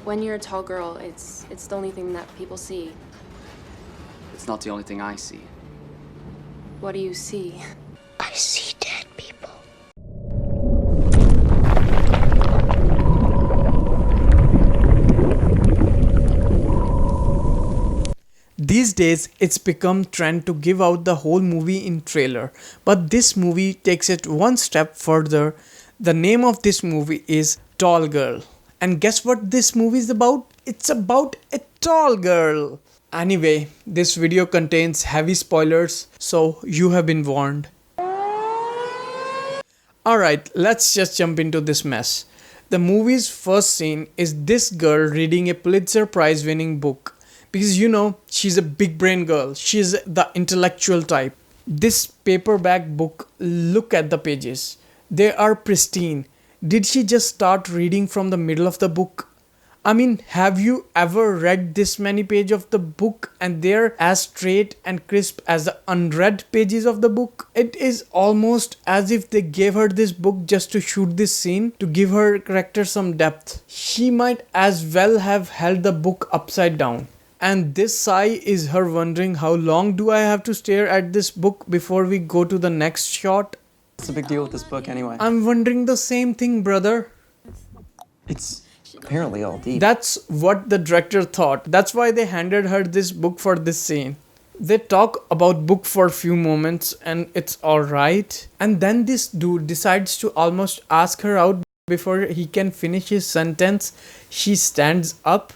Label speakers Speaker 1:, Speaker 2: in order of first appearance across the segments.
Speaker 1: When you're a tall girl, it's the only thing that people see.
Speaker 2: It's not the only thing I see.
Speaker 1: What do you see?
Speaker 3: I see dead people.
Speaker 4: These days, it's become trend to give out the whole movie in trailer, but this movie takes it one step further. The name of this movie is Tall Girl. And guess what this movie is about? It's about a tall girl. Anyway, this video contains heavy spoilers, so you have been warned. Alright, let's just jump into this mess. The movie's first scene is this girl reading a Pulitzer Prize winning book. Because she's a big brain girl. She's the intellectual type. This paperback book, look at the pages. They are pristine. Did she just start reading from the middle of the book? I mean, have you ever read this many pages of the book and they're as straight and crisp as the unread pages of the book? It is almost as if they gave her this book just to shoot this scene to give her character some depth. She might as well have held the book upside down. And this sigh is her wondering how long do I have to stare at this book before we go to the next shot?
Speaker 2: What's the big deal with this book anyway?
Speaker 4: I'm wondering the same thing, brother.
Speaker 2: It's apparently all deep.
Speaker 4: That's what the director thought. That's why they handed her this book for this scene. They talk about book for a few moments and it's alright. And then this dude decides to almost ask her out before he can finish his sentence. She stands up.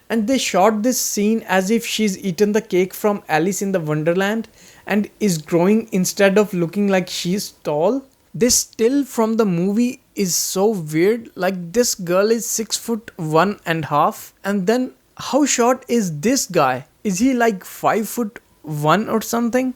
Speaker 4: And they shot this scene as if she's eaten the cake from Alice in the Wonderland and is growing instead of looking like she's tall. This still from the movie is so weird. Like this girl is 6'1.5" and then how short is this guy? Is he like 5'1" or something?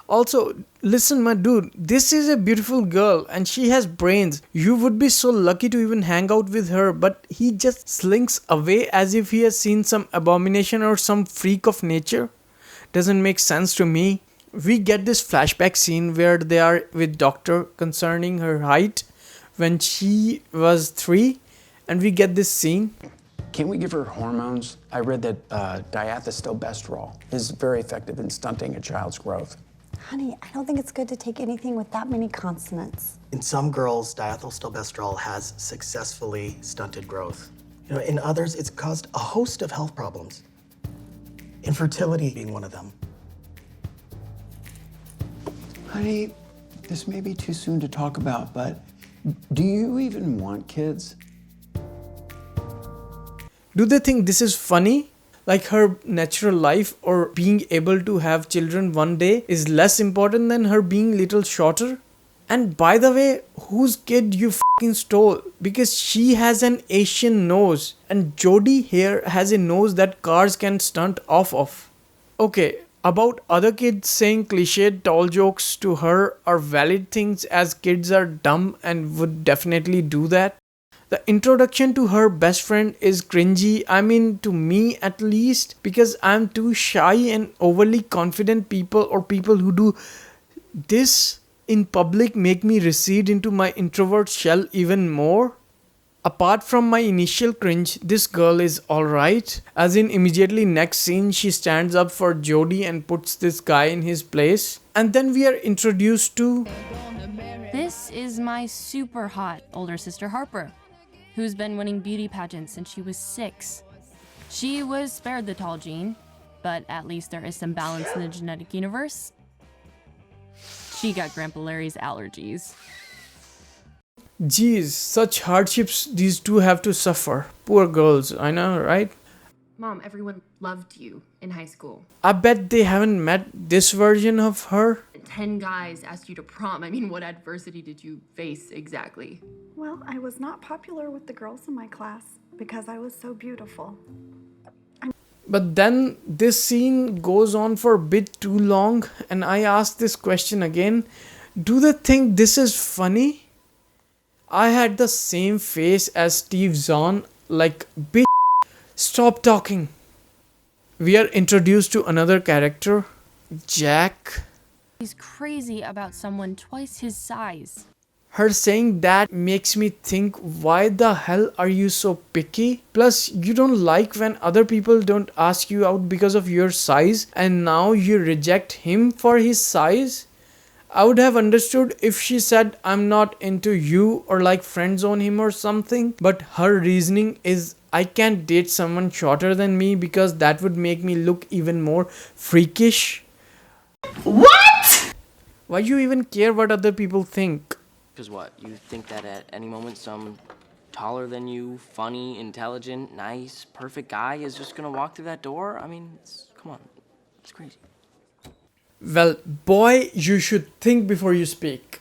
Speaker 4: Also, listen my dude, this is a beautiful girl and she has brains. You would be so lucky to even hang out with her, but he just slinks away as if he has seen some abomination or some freak of nature. Doesn't make sense to me. We get this flashback scene where they are with doctor concerning her height when she was 3 and we get this scene.
Speaker 5: Can't we give her hormones? I read that diethylstilbestrol is very effective in stunting a child's growth.
Speaker 6: Honey, I don't think it's good to take anything with that many consonants.
Speaker 7: In some girls, diethylstilbestrol has successfully stunted growth. In others, it's caused a host of health problems. Infertility being one of them.
Speaker 5: Honey, this may be too soon to talk about, but do you even want kids?
Speaker 4: Do they think this is funny? Like her natural life or being able to have children one day is less important than her being little shorter? And by the way, whose kid you fucking stole? Because she has an Asian nose and Jodie here has a nose that cars can stunt off of. Okay, about other kids saying cliched tall jokes to her are valid things as kids are dumb and would definitely do that. The introduction to her best friend is cringy, I mean to me at least, because I'm too shy and overly confident people or people who do this in public make me recede into my introvert shell even more. Apart from my initial cringe, this girl is alright. As in immediately next scene she stands up for Jodie and puts this guy in his place. And then we are introduced to...
Speaker 1: This is my super hot older sister Harper, who's been winning beauty pageants since she was 6. She was spared the tall gene, but at least there is some balance in the genetic universe. She got Grandpa Larry's allergies.
Speaker 4: Geez, such hardships these two have to suffer. Poor girls, I know, right?
Speaker 1: Mom, everyone loved you in high school.
Speaker 4: I bet they haven't met this version of her.
Speaker 1: 10 guys asked you to prom. I mean, what adversity did you face exactly?
Speaker 6: Well, I was not popular with the girls in my class because I was so beautiful.
Speaker 4: But then this scene goes on for a bit too long and I ask this question again. Do they think this is funny? I had the same face as Steve Zahn, like, bitch, stop talking. We are introduced to another character, Jack.
Speaker 1: He's crazy about someone twice his size.
Speaker 4: Her saying that makes me think, why the hell are you so picky? Plus, you don't like when other people don't ask you out because of your size, and now you reject him for his size? I would have understood if she said, I'm not into you, or like friend zone him or something. But her reasoning is, I can't date someone shorter than me because that would make me look even more freakish. What? Why do you even care what other people think?
Speaker 8: Because what? You think that at any moment some taller than you, funny, intelligent, nice, perfect guy is just gonna walk through that door? I mean, come on. It's crazy.
Speaker 4: Well, boy, you should think before you speak.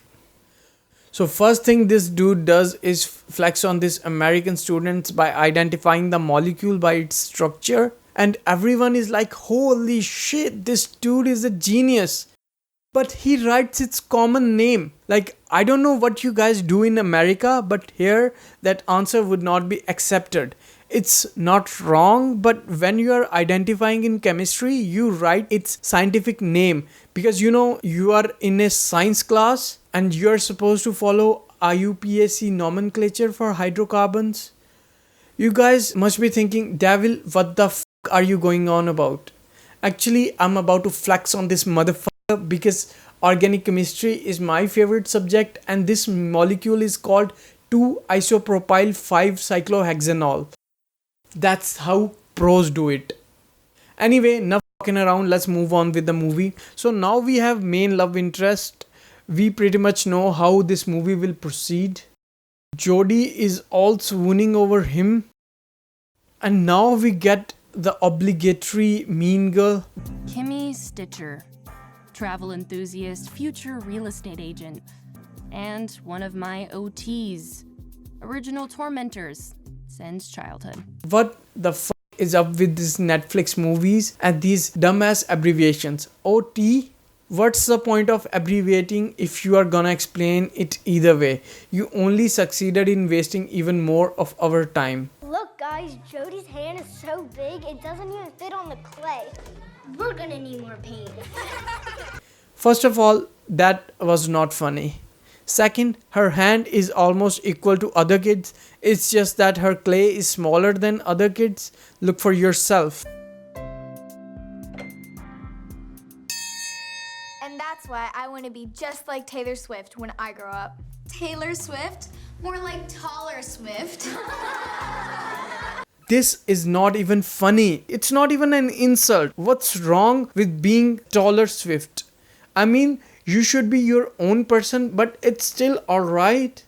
Speaker 4: So first thing this dude does is flex on these American students by identifying the molecule by its structure. And everyone is like, holy shit, this dude is a genius. But he writes its common name. Like, I don't know what you guys do in America, but here that answer would not be accepted. It's not wrong, but when you are identifying in chemistry, you write its scientific name. Because you are in a science class and you are supposed to follow IUPAC nomenclature for hydrocarbons. You guys must be thinking, Devil, what the f*** are you going on about? Actually, I'm about to flex on this motherfucker because organic chemistry is my favorite subject, and this molecule is called 2-isopropyl 5-cyclohexanol. That's how pros do it. Anyway, enough fucking around, let's move on with the movie. So now we have main love interest. We pretty much know how this movie will proceed. Jodie is all swooning over him. And now we get the obligatory mean girl.
Speaker 1: Kimmy Stitcher, travel enthusiast, future real estate agent, and one of my OTs, original tormentors since childhood.
Speaker 4: What the f*** is up with these Netflix movies and these dumbass abbreviations? OT? What's the point of abbreviating if you are gonna explain it either way? You only succeeded in wasting even more of our time.
Speaker 3: Look, guys, Jodie's hand is so big it doesn't even fit on the clay. We're gonna need more paint.
Speaker 4: First of all, that was not funny. Second, her hand is almost equal to other kids. It's just that her clay is smaller than other kids. Look for yourself.
Speaker 9: And that's why I want to be just like Taylor Swift when I grow up. Taylor Swift? More like taller Swift.
Speaker 4: This is not even funny. It's not even an insult. What's wrong with being taller Swift? I mean, you should be your own person, but it's still alright.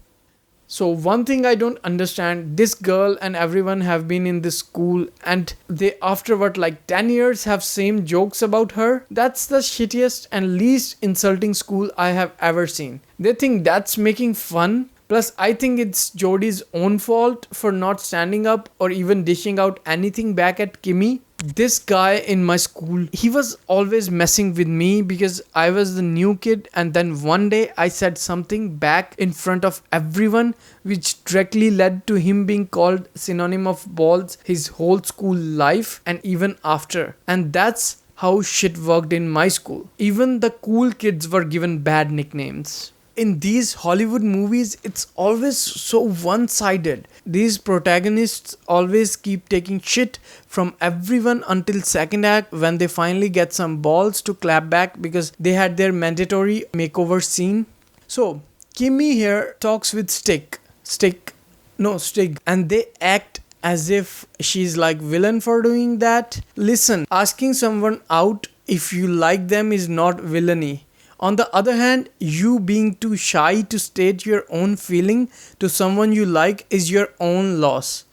Speaker 4: So one thing I don't understand, this girl and everyone have been in this school and they after 10 years have same jokes about her. That's the shittiest and least insulting school I have ever seen. They think that's making fun. Plus, I think it's Jodie's own fault for not standing up or even dishing out anything back at Kimmy. This guy in my school, he was always messing with me because I was the new kid, and then one day I said something back in front of everyone which directly led to him being called synonym of balls his whole school life and even after. And that's how shit worked in my school. Even the cool kids were given bad nicknames. In these Hollywood movies, it's always so one-sided. These protagonists always keep taking shit from everyone until second act when they finally get some balls to clap back because they had their mandatory makeover scene. So, Kimmy here talks with Stig, and they act as if she's like villain for doing that. Listen, asking someone out if you like them is not villainy. On the other hand, you being too shy to state your own feeling to someone you like is your own loss.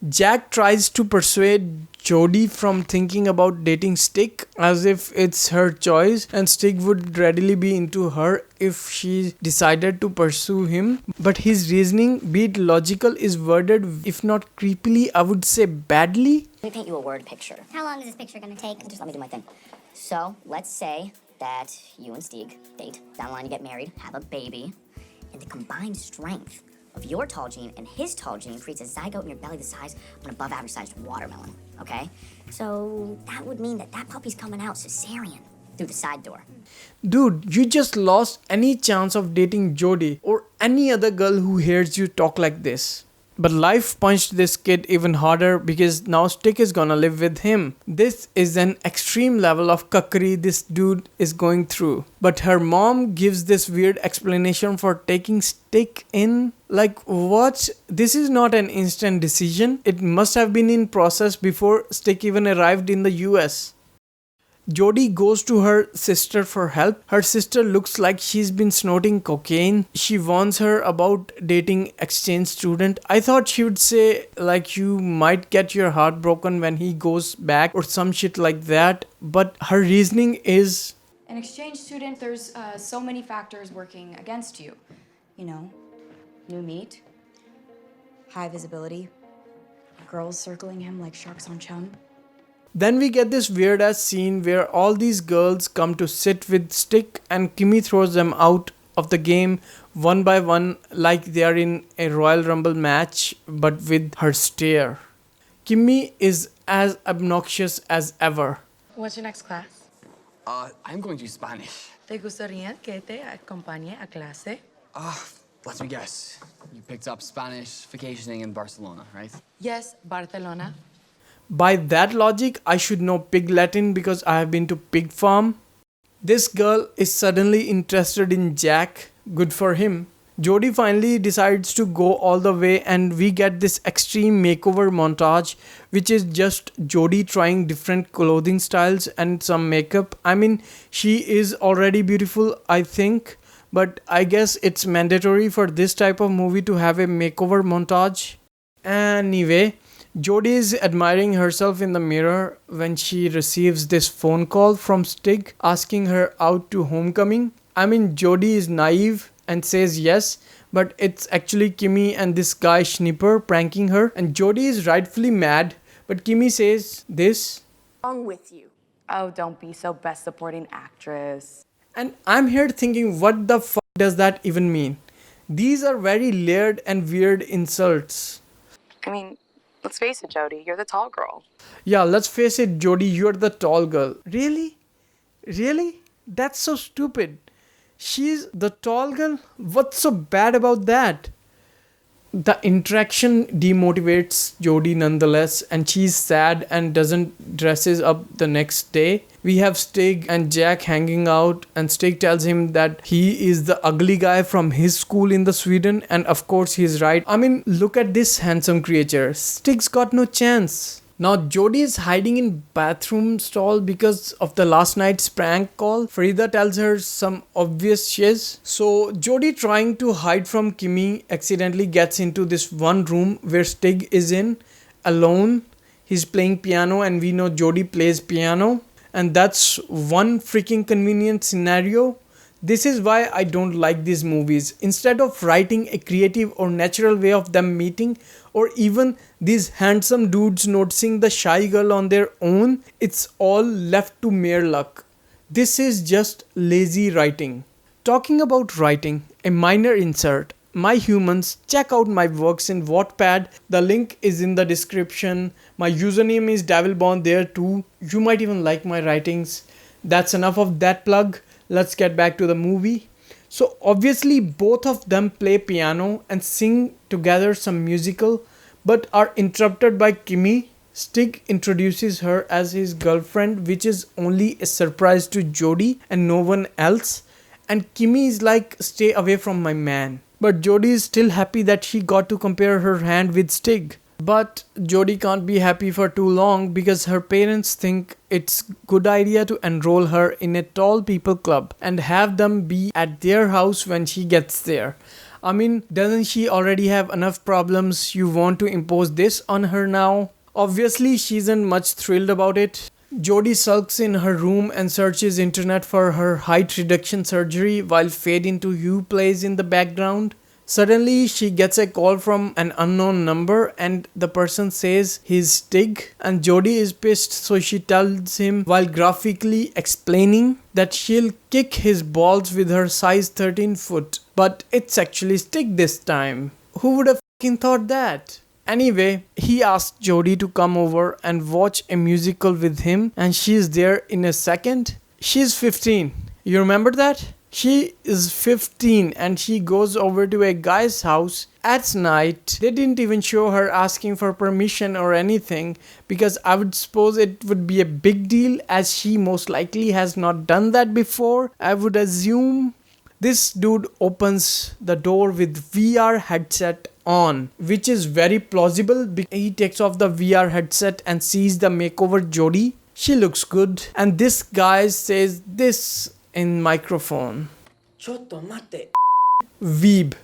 Speaker 4: Jack tries to persuade Jodie from thinking about dating Stig as if it's her choice and Stig would readily be into her if she decided to pursue him. But his reasoning, be it logical, is worded, if not creepily, I would say badly.
Speaker 10: Let me paint you a word picture.
Speaker 3: How long is this picture gonna take?
Speaker 10: Just let me do my thing. So, let's say that you and Stig date, down the line you get married, have a baby, and the combined strength of your tall gene and his tall gene creates a zygote in your belly the size of an above average sized watermelon, okay? So that would mean that puppy's coming out cesarean. through the side door.
Speaker 4: Dude, you just lost any chance of dating Jody or any other girl who hears you talk like this. But life punched this kid even harder because now Stick is gonna live with him. This is an extreme level of cuckery this dude is going through. But her mom gives this weird explanation for taking Stick in. Like, what? This is not an instant decision. It must have been in process before Stick even arrived in the US. Jody goes to her sister for help. Her sister looks like she's been snorting cocaine. She warns her about dating exchange student. I thought she would say like you might get your heart broken when he goes back or some shit like that. But her reasoning is,
Speaker 11: an exchange student, there's so many factors working against you. You know, new meat, high visibility, girls circling him like sharks on chum.
Speaker 4: Then we get this weird ass scene where all these girls come to sit with Stick and Kimmy throws them out of the game one by one like they are in a Royal Rumble match but with her stare. Kimmy is as obnoxious as ever.
Speaker 12: What's your next class?
Speaker 2: I'm going to Spanish.
Speaker 12: ¿Te gustaría que te acompañe a clase?
Speaker 2: Let me guess. You picked up Spanish vacationing in Barcelona, right?
Speaker 12: Yes, Barcelona.
Speaker 4: By that logic, I should know Pig Latin because I have been to Pig Farm. This girl is suddenly interested in Jack. Good for him. Jody finally decides to go all the way and we get this extreme makeover montage which is just Jody trying different clothing styles and some makeup. I mean, she is already beautiful, I think, but I guess it's mandatory for this type of movie to have a makeover montage. Anyway, Jody is admiring herself in the mirror when she receives this phone call from Stig asking her out to homecoming. I mean, Jody is naive and says yes, but it's actually Kimmy and this guy Schnipper pranking her, and Jody is rightfully mad, but Kimmy says this.
Speaker 12: Wrong with you? Oh, don't be so best supporting actress.
Speaker 4: And I'm here thinking, what the fuck does that even mean? These are very layered and weird insults.
Speaker 12: I mean, let's face it, Jody, you're the tall girl.
Speaker 4: Yeah, let's face it, Jody, you're the tall girl. Really? Really? That's so stupid. She's the tall girl? What's so bad about that? The interaction demotivates Jody nonetheless, and she's sad and doesn't dresses up the next day. We have Stig and Jack hanging out, and Stig tells him that he is the ugly guy from his school in the Sweden, and of course he's right. I mean, look at this handsome creature. Stig's got no chance. Now Jody is hiding in bathroom stall because of the last night's prank call. Farida tells her some obvious shiz. So Jody, trying to hide from Kimmy, accidentally gets into this one room where Stig is in alone. He's playing piano and we know Jody plays piano. And that's one freaking convenient scenario. This is why I don't like these movies. Instead of writing a creative or natural way of them meeting, or even these handsome dudes noticing the shy girl on their own, it's all left to mere luck. This is just lazy writing. Talking about writing, a minor insert. My humans, check out my works in Wattpad. The link is in the description. My username is devilborne there too. You might even like my writings. That's enough of that plug. Let's get back to the movie. So obviously both of them play piano and sing together some musical, but are interrupted by Kimmy. Stig introduces her as his girlfriend, which is only a surprise to Jody and no one else. And Kimmy is like, stay away from my man. But Jody is still happy that she got to compare her hand with Stig. But Jody can't be happy for too long because her parents think it's good idea to enroll her in a tall people club and have them be at their house when she gets there. I mean, doesn't she already have enough problems? You want to impose this on her now? Obviously, she isn't much thrilled about it. Jody sulks in her room and searches internet for her height reduction surgery while Fade Into You plays in the background. Suddenly, she gets a call from an unknown number and the person says he's Stig, and Jody is pissed, so she tells him while graphically explaining that she'll kick his balls with her size 13 foot. But it's actually Stig this time. Who would have fucking thought that? Anyway, he asked Jody to come over and watch a musical with him, and she's there in a second. She's 15. You remember that? She is 15 and she goes over to a guy's house at night. They didn't even show her asking for permission or anything, because I would suppose it would be a big deal as she most likely has not done that before. I would assume this dude opens the door with VR headset on, which is very plausible. He takes off the VR headset and sees the makeover Jodie. She looks good, and this guy says this in microphone. Weeb.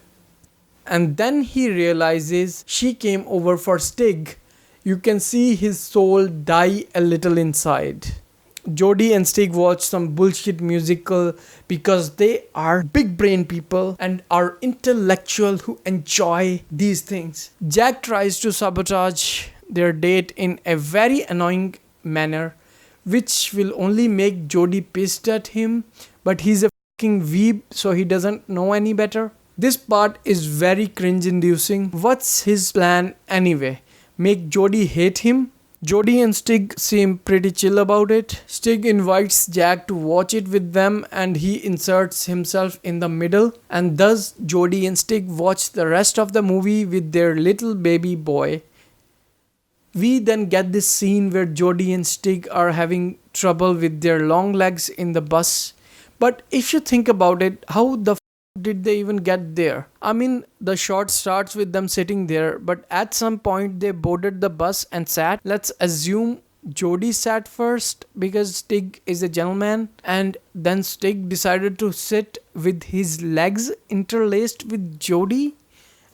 Speaker 4: And then he realizes she came over for Stig. You can see his soul die a little inside. Jodie and Stig watch some bullshit musical because they are big brain people and are intellectual who enjoy these things. Jack tries to sabotage their date in a very annoying manner, which will only make Jodie pissed at him, but he's a fucking weeb, so he doesn't know any better. This part is very cringe inducing. What's his plan anyway? Make Jodie hate him? Jodie and Stig seem pretty chill about it. Stig invites Jack to watch it with them and he inserts himself in the middle, and thus Jodie and Stig watch the rest of the movie with their little baby boy. We then get this scene where Jodie and Stig are having trouble with their long legs in the bus. But if you think about it, how the did they even get there? I mean, the shot starts with them sitting there, but at some point they boarded the bus and sat. Let's assume Jodie sat first because Stig is a gentleman, and then Stig decided to sit with his legs interlaced with Jodie,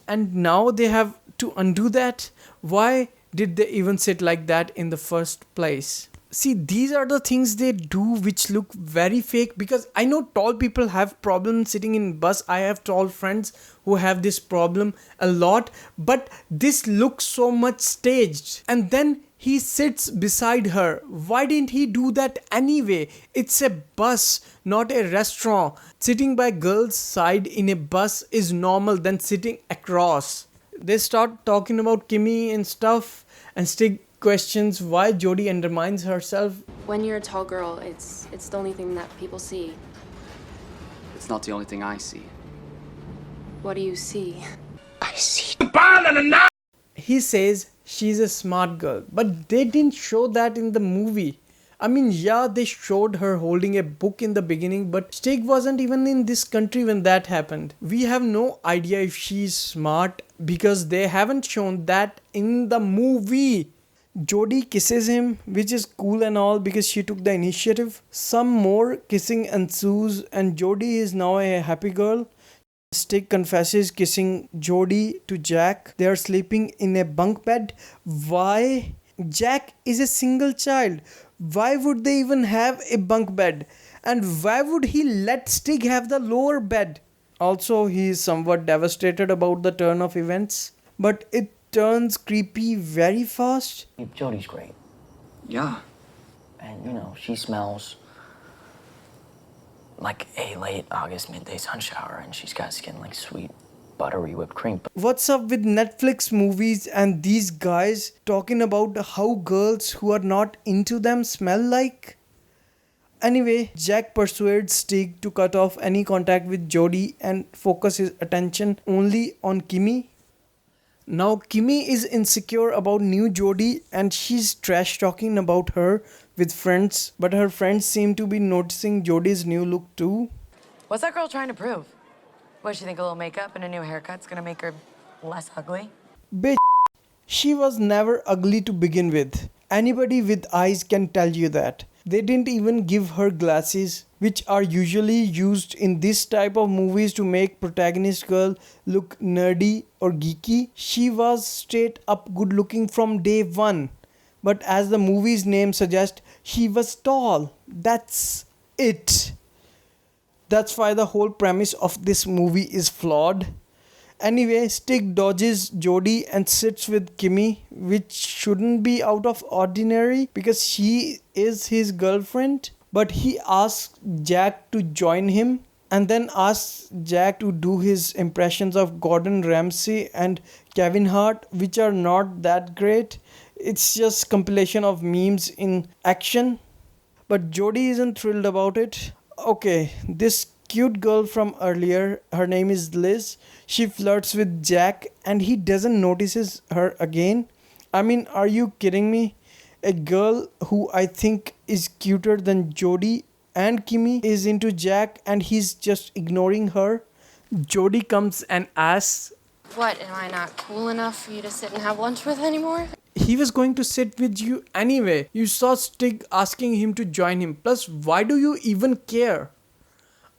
Speaker 4: and now they have to undo that. Why did they even sit like that in the first place? See, these are the things they do which look very fake, because I know tall people have problems sitting in bus. I have tall friends who have this problem a lot, but this looks so much staged. And then he sits beside her. Why didn't he do that anyway? It's a bus, not a restaurant. Sitting by girls' side in a bus is normal than sitting across. They start talking about Kimmy and stuff, and Stig questions why Jodie undermines herself.
Speaker 1: When you're a tall girl, it's the only thing that people see.
Speaker 2: It's not the only thing I see.
Speaker 1: What do you see?
Speaker 2: I see.
Speaker 4: He says she's a smart girl, but they didn't show that in the movie. I mean, yeah, they showed her holding a book in the beginning, but Stig wasn't even in this country when that happened. We have no idea if she's smart because they haven't shown that in the movie. Jodie kisses him, which is cool and all because she took the initiative. Some more kissing ensues and Jodie is now a happy girl. Stig confesses kissing Jodie to Jack. They are sleeping in a bunk bed. Why? Jack is a single child. Why would they even have a bunk bed? And why would he let Stig have the lower bed? Also, he is somewhat devastated about the turn of events, but it turns creepy very fast.
Speaker 8: Jodie's great.
Speaker 2: Yeah.
Speaker 8: And, you know, she smells like a late August midday sun shower, and she's got skin like sweet, buttery whipped cream.
Speaker 4: What's up with Netflix movies and these guys talking about how girls who are not into them smell like? Anyway, Jack persuades Stig to cut off any contact with Jodie and focus his attention only on Kimmy. Now Kimmy is insecure about new Jodie and she's trash talking about her with friends, but her friends seem to be noticing Jodie's new look too.
Speaker 12: What's that girl trying to prove? What, she think a little makeup and a new haircut's gonna make her less ugly?
Speaker 4: Bitch, she was never ugly to begin with. Anybody with eyes can tell you that. They didn't even give her glasses, which are usually used in this type of movies to make protagonist girl look nerdy or geeky. She was straight up good looking from day one. But as the movie's name suggests, she was tall. That's it. That's why the whole premise of this movie is flawed. Anyway, Stig dodges Jodie and sits with Kimmy, which shouldn't be out of ordinary because she is his girlfriend. But he asks Jack to join him and then asks Jack to do his impressions of Gordon Ramsay and Kevin Hart, which are not that great. It's just compilation of memes in action. but Jody isn't thrilled about it. Okay, this cute girl from earlier, her name is Liz. She flirts with Jack and he doesn't notices her again. I mean, are you kidding me? A girl who I think is cuter than Jody and Kimmy is into Jack and he's just ignoring her. Jody comes and asks,
Speaker 13: What, am I not cool enough for you to sit and have lunch with anymore?
Speaker 4: he was going to sit with you anyway. You saw Stig asking him to join him. Plus, why do you even care?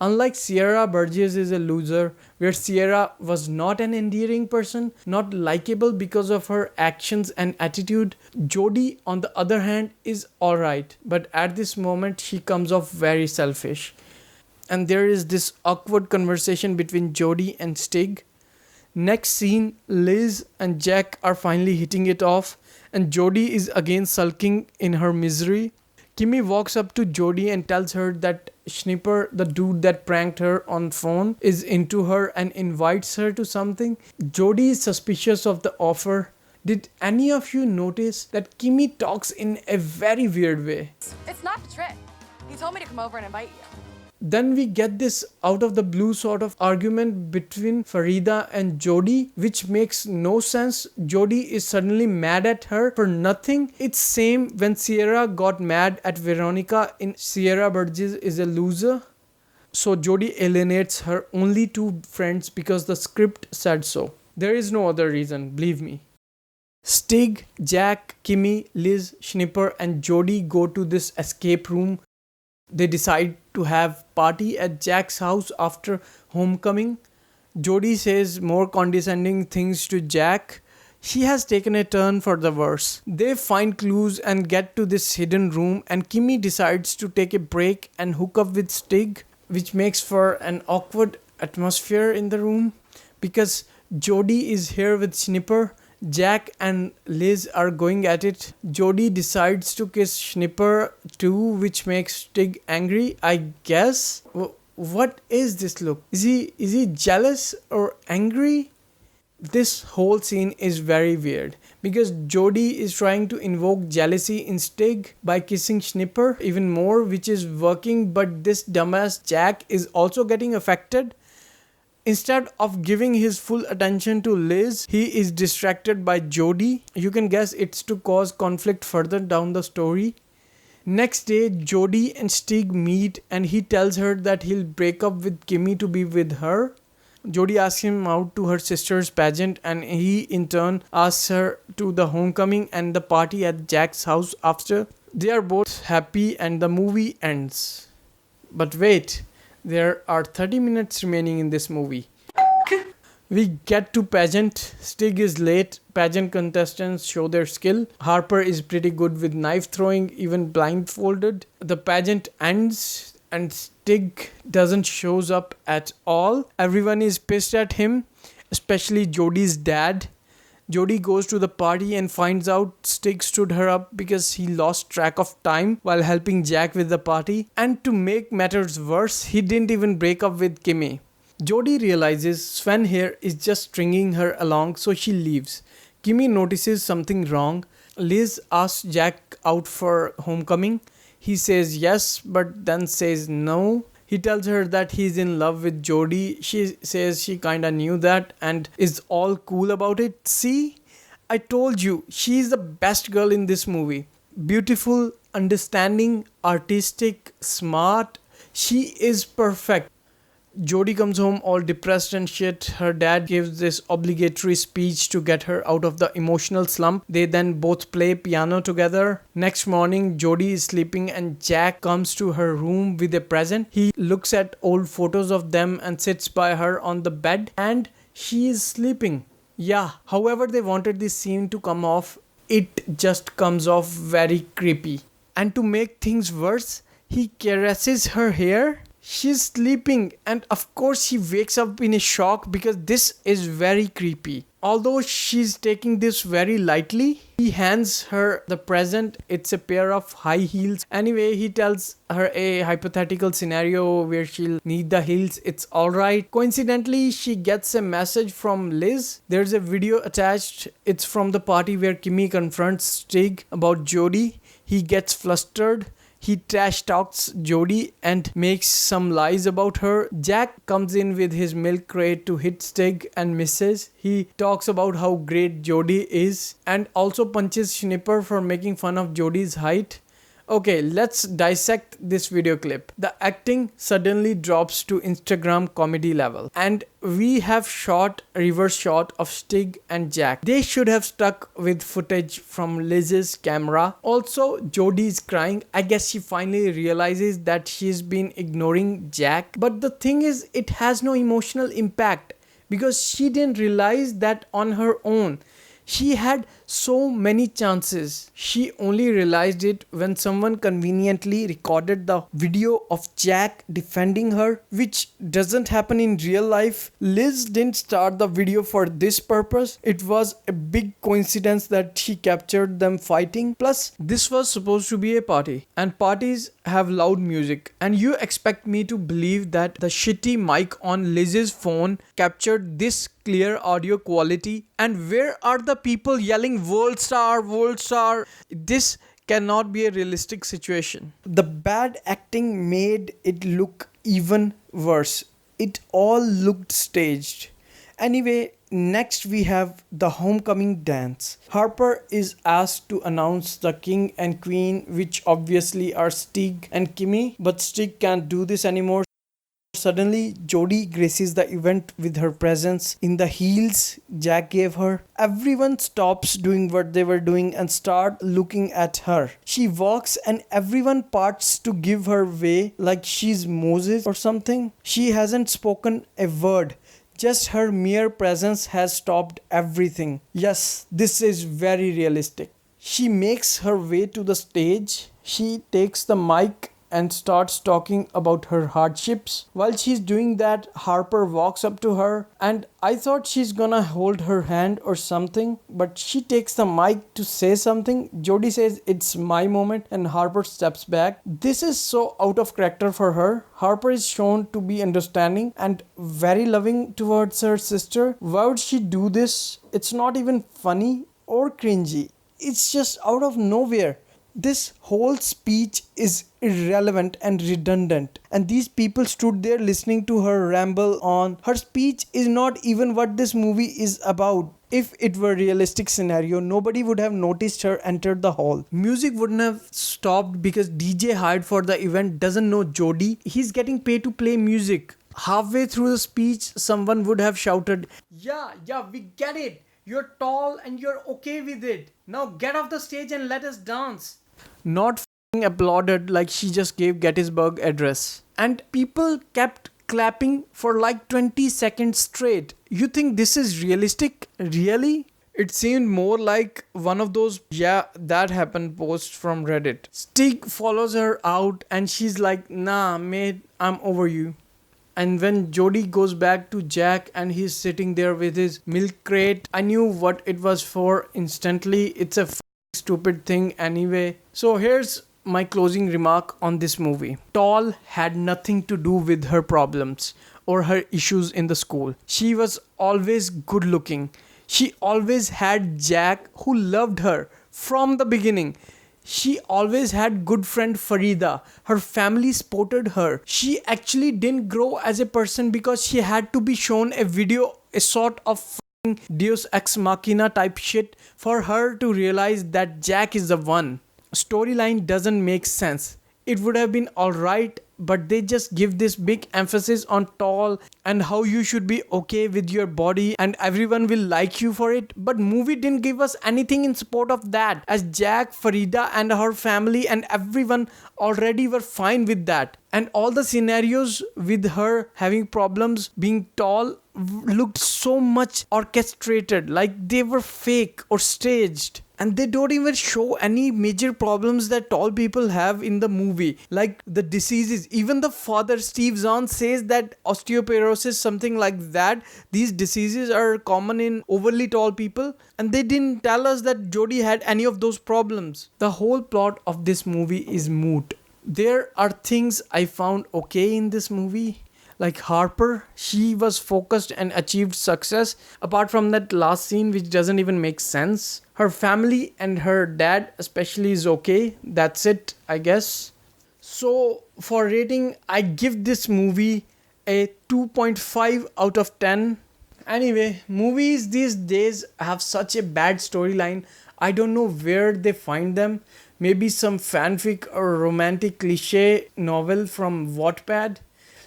Speaker 4: Unlike Sierra, Burgess is a loser, where Sierra was not an endearing person, not likable because of her actions and attitude. Jody, on the other hand, is alright, but at this moment she comes off very selfish. And there is this awkward conversation between Jody and Stig. Next scene, Liz and Jack are finally hitting it off, and Jody is again sulking in her misery. Kimmy walks up to Jody and tells her that Schnipper, the dude that pranked her on phone, is into her and invites her to something. Jody is suspicious of the offer. Did any of you notice that Kimmy talks in a very weird way?
Speaker 12: It's not a trick. He told me to come over and invite you.
Speaker 4: Then we get this out of the blue sort of argument between Farida and Jody, which makes no sense. Jody is suddenly mad at her for nothing. It's same when Sierra got mad at Veronica in Sierra Burgess is a loser. So Jody alienates her only two friends because the script said so. There is no other reason, believe me. Stig, Jack, Kimmy, Liz, Schnipper and Jody go to this escape room. They decide to have party at Jack's house after homecoming. Jody says more condescending things to Jack. She has taken a turn for the worse. They find clues and get to this hidden room, and Kimmy decides to take a break and hook up with Stig, which makes for an awkward atmosphere in the room because Jody is here with Schnipper. Jack and Liz are going at it. Jody decides to kiss Schnipper too, which makes Stig angry, I guess. What is this look? Is he jealous or angry? This whole scene is very weird because Jody is trying to invoke jealousy in Stig by kissing Schnipper even more, which is working, but this dumbass Jack is also getting affected. Instead of giving his full attention to Liz, he is distracted by Jody. You can guess it's to cause conflict further down the story. Next day, Jody and Stig meet and he tells her that he'll break up with Kimmy to be with her. Jody asks him out to her sister's pageant and he in turn asks her to the homecoming and the party at Jack's house after. They are both happy and the movie ends. But wait. There are 30 minutes remaining in this movie. We get to pageant. Stig is late. Pageant contestants show their skill. Harper is pretty good with knife throwing, even blindfolded. The pageant ends and Stig doesn't shows up at all. Everyone is pissed at him, especially Jody's dad. Jody goes to the party and finds out Stig stood her up because he lost track of time while helping Jack with the party. And to make matters worse, he didn't even break up with Kimmy. Jody realizes Sven here is just stringing her along, so she leaves. Kimmy notices something wrong. Liz asks Jack out for homecoming. He says yes, but then says no. He tells her that he's in love with Jody. She says she kinda knew that and is all cool about it. See? I told you, she's the best girl in this movie. Beautiful, understanding, artistic, smart. She is perfect. Jody comes home all depressed and shit. Her dad gives this obligatory speech to get her out of the emotional slump. They then both play piano together. Next morning, Jody is sleeping and Jack comes to her room with a present. He looks at old photos of them and sits by her on the bed and she is sleeping. Yeah, however they wanted this scene to come off, it just comes off very creepy. And to make things worse, he caresses her hair. She's sleeping and of course she wakes up in a shock because this is very creepy. Although she's taking this very lightly, he hands her the present. It's a pair of high heels. Anyway, he tells her a hypothetical scenario where she'll need the heels. It's alright. Coincidentally, she gets a message from Liz. There's a video attached. It's from the party where Kimmy confronts Stig about Jody. He gets flustered. He trash talks Jodie and makes some lies about her. Jack comes in with his milk crate to hit Stig and misses. He talks about how great Jodie is and also punches Schnipper for making fun of Jodie's height. Okay, let's dissect this video clip. The acting suddenly drops to Instagram comedy level. And we have reverse shot of Stig and Jack. They should have stuck with footage from Liz's camera. Also, Jodie is crying. I guess she finally realizes that she's been ignoring Jack. But the thing is, it has no emotional impact because she didn't realize that on her own. She had so many chances. She only realized it when someone conveniently recorded the video of Jack defending her, which doesn't happen in real life. Liz didn't start the video for this purpose. It was a big coincidence that she captured them fighting. Plus, this was supposed to be a party, and parties have loud music. And you expect me to believe that the shitty mic on Liz's phone captured this clear audio quality? And where are the people yelling "World Star, World Star"? This cannot be a realistic situation. The bad acting made it look even worse. It all looked staged. Anyway, next we have the homecoming dance. Harper is asked to announce the king and queen, which obviously are Stig and Kimmy, but Stig can't do this anymore. Suddenly, Jodie graces the event with her presence in the heels Jack gave her. Everyone stops doing what they were doing and start looking at her. She walks and everyone parts to give her way like she's Moses or something. She hasn't spoken a word. Just her mere presence has stopped everything. Yes, this is very realistic. She makes her way to the stage. She takes the mic and starts talking about her hardships. While she's doing that, Harper walks up to her and I thought she's gonna hold her hand or something, but she takes the mic to say something. Jodie says it's my moment and Harper steps back. This is so out of character for her. Harper is shown to be understanding and very loving towards her sister. Why would she do this? It's not even funny or cringy. It's just out of nowhere. This whole speech is irrelevant and redundant, and these people stood there listening to her ramble on. Her speech is not even what this movie is about. If it were a realistic scenario, nobody would have noticed her enter the hall. Music wouldn't have stopped because DJ hired for the event doesn't know Jodie. He's getting paid to play music. Halfway through the speech, someone would have shouted, yeah, we get it. You're tall and you're okay with it. Now get off the stage and let us dance. Not applauded like she just gave Gettysburg Address. And people kept clapping for like 20 seconds straight. You think this is realistic? Really? It seemed more like one of those "yeah, that happened" posts from Reddit. Stig follows her out and she's like, nah mate, I'm over you. And when Jodie goes back to Jack and he's sitting there with his milk crate, I knew what it was for instantly. It's a stupid thing anyway. So here's my closing remark on this movie. Tall had nothing to do with her problems or her issues in the school. She was always good looking. She always had Jack who loved her from the beginning. She always had good friend Farida. Her family supported her. She actually didn't grow as a person because she had to be shown a video, a sort of Deus Ex Machina type shit for her to realize that Jack is the one. Storyline doesn't make sense. It would have been alright, but they just give this big emphasis on tall and how you should be okay with your body and everyone will like you for it. But movie didn't give us anything in support of that, as Jack, Farida and her family and everyone already were fine with that. And all the scenarios with her having problems being tall looked so much orchestrated, like they were fake or staged. And they don't even show any major problems that tall people have in the movie, like the diseases. Even the father, Steve Zahn, says that osteoporosis, something like that, these diseases are common in overly tall people. And they didn't tell us that Jodie had any of those problems. The whole plot of this movie is moot. There are things I found okay in this movie. Like Harper, she was focused and achieved success. Apart from that last scene which doesn't even make sense. Her family and her dad especially is okay. That's it, I guess. So for rating, I give this movie a 2.5 out of 10. Anyway, movies these days have such a bad storyline. I don't know where they find them. Maybe some fanfic or romantic cliche novel from Wattpad.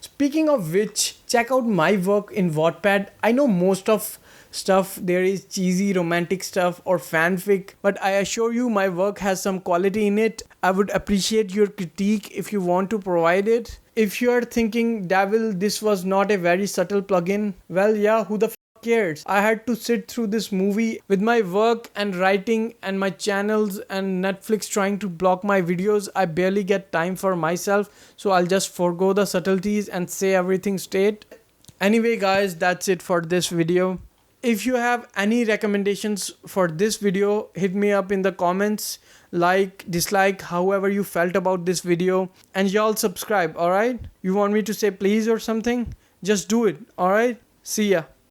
Speaker 4: Speaking of which, check out my work in Wattpad. I know most of stuff there is cheesy romantic stuff or fanfic, but I assure you my work has some quality in it. I would appreciate your critique if you want to provide it. If you are thinking, Devil, this was not a very subtle plugin, well, yeah, who the cares? I had to sit through this movie with my work and writing and my channels and Netflix trying to block my videos. I barely get time for myself, so I'll just forego the subtleties and say everything straight. Anyway guys, that's it for this video. If you have any recommendations for this video, hit me up in the comments. Like, dislike, however you felt about this video, and y'all subscribe. Alright, you want me to say please or something? Just do it. Alright, see ya.